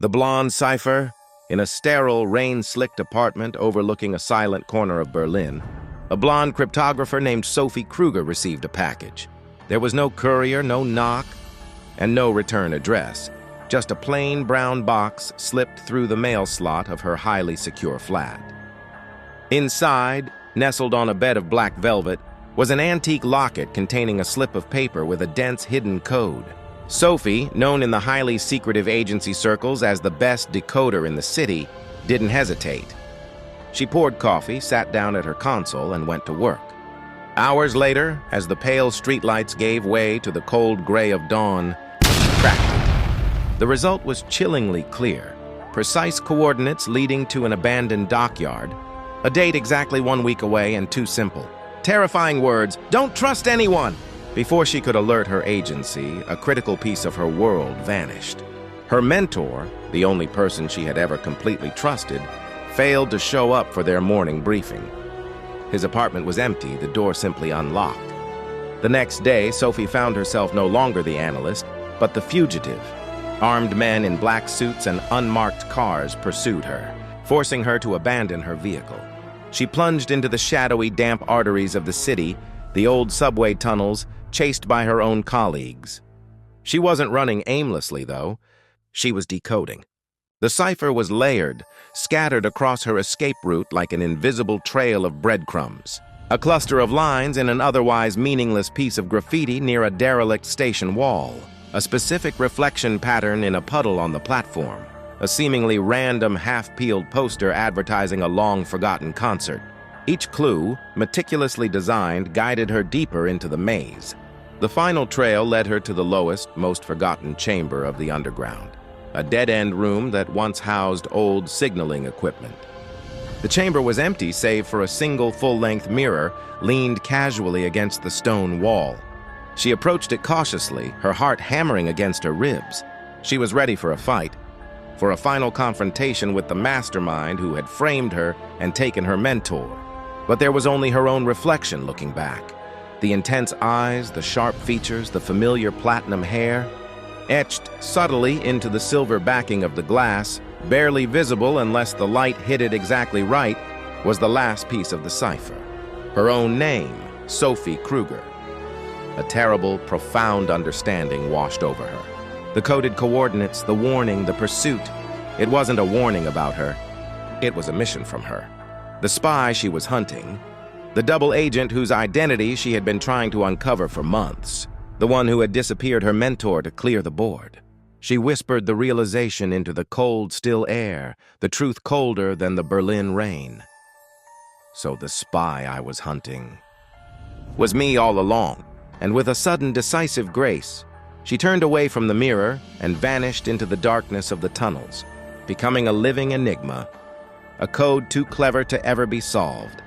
The blonde cipher, in a sterile, rain-slicked apartment overlooking a silent corner of Berlin, a blonde cryptographer named Sophie Kruger received a package. There was no courier, no knock, and no return address. Just a plain brown box slipped through the mail slot of her highly secure flat. Inside, nestled on a bed of black velvet, was an antique locket containing a slip of paper with a dense hidden code. Sophie, known in the highly secretive agency circles as the best decoder in the city, didn't hesitate. She poured coffee, sat down at her console, and went to work. Hours later, as the pale streetlights gave way to the cold gray of dawn, she cracked it. The result was chillingly clear. Precise coordinates leading to an abandoned dockyard, a date exactly 1 week away, and too simple. Terrifying words, "Don't trust anyone!" Before she could alert her agency, a critical piece of her world vanished. Her mentor, the only person she had ever completely trusted, failed to show up for their morning briefing. His apartment was empty, the door simply unlocked. The next day, Sophie found herself no longer the analyst, but the fugitive. Armed men in black suits and unmarked cars pursued her, forcing her to abandon her vehicle. She plunged into the shadowy, damp arteries of the city, the old subway tunnels, chased by her own colleagues. She wasn't running aimlessly, though. She was decoding. The cipher was layered, scattered across her escape route like an invisible trail of breadcrumbs. A cluster of lines in an otherwise meaningless piece of graffiti near a derelict station wall. A specific reflection pattern in a puddle on the platform. A seemingly random half-peeled poster advertising a long-forgotten concert. Each clue, meticulously designed, guided her deeper into the maze. The final trail led her to the lowest, most forgotten chamber of the underground, a dead-end room that once housed old signaling equipment. The chamber was empty save for a single full-length mirror leaned casually against the stone wall. She approached it cautiously, her heart hammering against her ribs. She was ready for a fight, for a final confrontation with the mastermind who had framed her and taken her mentor. But there was only her own reflection looking back. The intense eyes, the sharp features, the familiar platinum hair, etched subtly into the silver backing of the glass, barely visible unless the light hit it exactly right, was the last piece of the cipher. Her own name, Sophie Kruger. A terrible, profound understanding washed over her. The coded coordinates, the warning, the pursuit. It wasn't a warning about her. It was a mission from her. The spy she was hunting, the double agent whose identity she had been trying to uncover for months, the one who had disappeared her mentor to clear the board. She whispered the realization into the cold, still air, the truth colder than the Berlin rain. So the spy I was hunting was me all along, and with a sudden decisive grace, she turned away from the mirror and vanished into the darkness of the tunnels, becoming a living enigma, a code too clever to ever be solved.